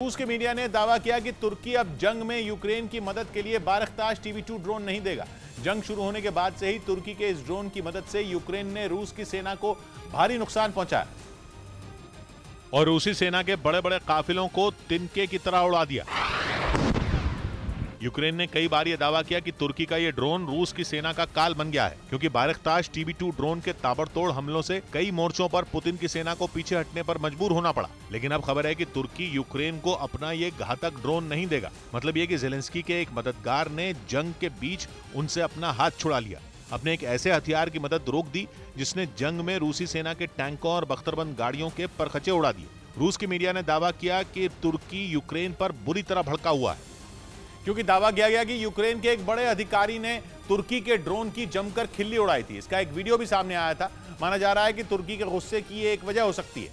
रूस के मीडिया ने दावा किया कि तुर्की अब जंग में यूक्रेन की मदद के लिए बारख्ताश TB2 ड्रोन नहीं देगा। जंग शुरू होने के बाद से ही तुर्की के इस ड्रोन की मदद से यूक्रेन ने रूस की सेना को भारी नुकसान पहुंचाया और रूसी सेना के बड़े बड़े काफिलों को तिनके की तरह उड़ा दिया। यूक्रेन ने कई बार यह दावा किया कि तुर्की का यह ड्रोन रूस की सेना का काल बन गया है, क्योंकि बारख्ताश TB2 ड्रोन के ताबड़तोड़ हमलों से कई मोर्चों पर पुतिन की सेना को पीछे हटने पर मजबूर होना पड़ा। लेकिन अब खबर है कि तुर्की यूक्रेन को अपना ये घातक ड्रोन नहीं देगा। मतलब ये कि ज़ेलेंस्की के एक मददगार ने जंग के बीच उनसे अपना हाथ छुड़ा लिया, अपने एक ऐसे हथियार की मदद रोक दी जिसने जंग में रूसी सेना के टैंकों और बख्तरबंद गाड़ियों के परखचे उड़ा दिए। रूस की मीडिया ने दावा किया कि तुर्की यूक्रेन पर बुरी तरह भड़का हुआ है, क्योंकि दावा किया गया कि यूक्रेन के एक बड़े अधिकारी ने तुर्की के ड्रोन की जमकर खिल्ली उड़ाई थी। इसका एक वीडियो भी सामने आया था। माना जा रहा है कि तुर्की के गुस्से की एक वजह हो सकती है,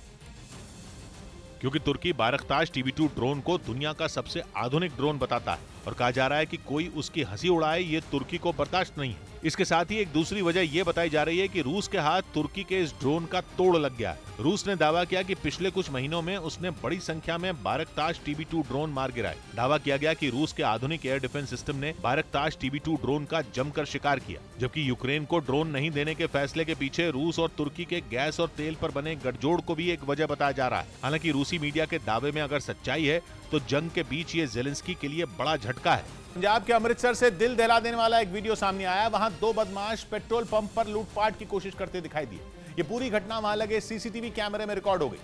क्योंकि तुर्की बारख्ताश TB2 ड्रोन को दुनिया का सबसे आधुनिक ड्रोन बताता है और कहा जा रहा है कि कोई उसकी हंसी उड़ाए ये तुर्की को बर्दाश्त नहीं है। इसके साथ ही एक दूसरी वजह यह बताई जा रही है कि रूस के हाथ तुर्की के इस ड्रोन का तोड़ लग गया है। रूस ने दावा किया कि पिछले कुछ महीनों में उसने बड़ी संख्या में बारख्ताश TB2 ड्रोन मार गिराए। दावा किया गया कि रूस के आधुनिक एयर डिफेंस सिस्टम ने बारख्ताश TB2 ड्रोन का जमकर शिकार किया, जबकि यूक्रेन को ड्रोन नहीं देने के फैसले के पीछे रूस और तुर्की के गैस और तेल पर बने गठजोड़ को भी एक वजह बताया जा रहा है। हालांकि रूसी मीडिया के दावे में अगर सच्चाई है तो जंग के बीच ये ज़ेलेंस्की के लिए बड़ा झटका है। पंजाब के अमृतसर से दिल दहला देने वाला एक वीडियो सामने आया। वहां दो बदमाश पेट्रोल पंप पर लूटपाट की कोशिश करते दिखाई दिए। ये पूरी घटना वहां लगे CCTV कैमरे में रिकॉर्ड हो गई,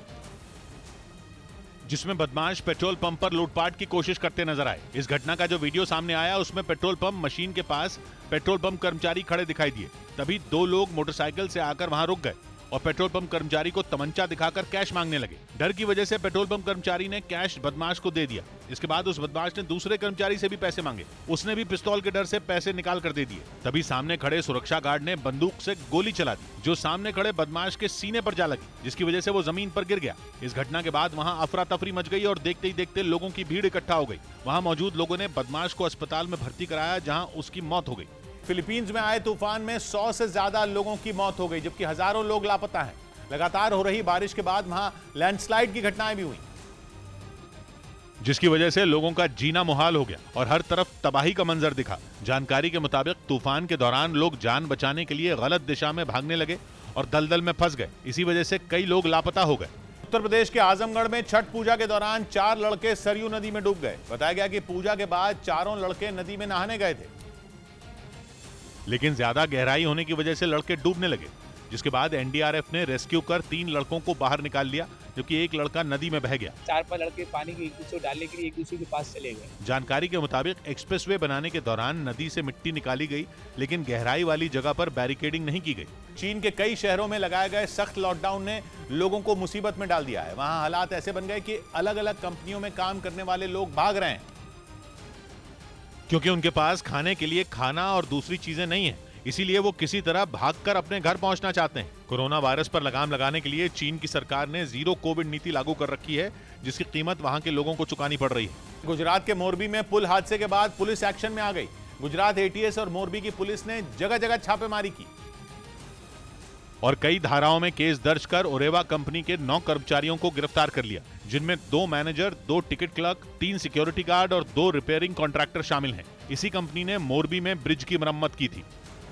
जिसमें बदमाश पेट्रोल पंप पर लूटपाट की कोशिश करते नजर आए। इस घटना का जो वीडियो सामने आया उसमें पेट्रोल पंप मशीन के पास पेट्रोल पंप कर्मचारी खड़े दिखाई दिए। तभी दो लोग मोटरसाइकिल से आकर वहां रुक गए और पेट्रोल पंप कर्मचारी को तमंचा दिखाकर कैश मांगने लगे। डर की वजह से पेट्रोल पंप कर्मचारी ने कैश बदमाश को दे दिया। इसके बाद उस बदमाश ने दूसरे कर्मचारी से भी पैसे मांगे। उसने भी पिस्तौल के डर से पैसे निकाल कर दे दिए। तभी सामने खड़े सुरक्षा गार्ड ने बंदूक से गोली चला दी, जो सामने खड़े बदमाश के सीने पर जा लगी, जिसकी वजह से वो जमीन पर गिर गया। इस घटना के बाद वहां अफरा तफरी मच गई और देखते ही देखते लोगों की भीड़ इकट्ठा हो गई। वहां मौजूद लोगों ने बदमाश को अस्पताल में भर्ती कराया, जहां उसकी मौत हो गई। फिलीपींस में आए तूफान में 100 से ज्यादा लोगों की मौत हो गई, जबकि हजारों लोग लापता हैं। लगातार हो रही बारिश के बाद वहां लैंडस्लाइड की घटनाएं भी हुई, जिसकी वजह से लोगों का जीना मुहाल हो गया और हर तरफ तबाही का मंजर दिखा। जानकारी के मुताबिक तूफान के दौरान लोग जान बचाने के लिए गलत दिशा में भागने लगे और दलदल में फंस गए। इसी वजह से कई लोग लापता हो गए। उत्तर प्रदेश के आजमगढ़ में छठ पूजा के दौरान 4 लड़के सरयू नदी में डूब गए। बताया गया कि पूजा के बाद चारों लड़के नदी में नहाने गए थे, लेकिन ज्यादा गहराई होने की वजह से लड़के डूबने लगे, जिसके बाद NDRF ने रेस्क्यू कर 3 लड़कों को बाहर निकाल लिया, जबकि एक लड़का नदी में बह गया। 4-5 लड़के पानी के एक दूसरे डालने के लिए एक दूसरे के पास चले गए। जानकारी के मुताबिक एक्सप्रेसवे बनाने के दौरान नदी से मिट्टी निकाली गई, लेकिन गहराई वाली जगह पर बैरिकेडिंग नहीं की गई। चीन के कई शहरों में लगाए गए सख्त लॉकडाउन ने लोगों को मुसीबत में डाल दिया है। वहां हालात ऐसे बन गए कि अलग अलग कंपनियों में काम करने वाले लोग भाग रहे हैं, क्योंकि उनके पास खाने के लिए खाना और दूसरी चीजें नहीं है। इसीलिए वो किसी तरह भागकर अपने घर पहुंचना चाहते हैं। कोरोना वायरस पर लगाम लगाने के लिए चीन की सरकार ने जीरो कोविड नीति लागू कर रखी है, जिसकी कीमत वहां के लोगों को चुकानी पड़ रही है। गुजरात के मोरबी में पुल हादसे के बाद पुलिस एक्शन में आ गई। गुजरात ATS और मोरबी की पुलिस ने जगह जगह छापेमारी की और कई धाराओं में केस दर्ज कर ओरेवा कंपनी के 9 कर्मचारियों को गिरफ्तार कर लिया, जिनमें 2 manager, 2 ticket clerk, 3 security guard और 2 रिपेयरिंग कॉन्ट्रैक्टर शामिल हैं। इसी कंपनी ने मोरबी में ब्रिज की मरम्मत की थी।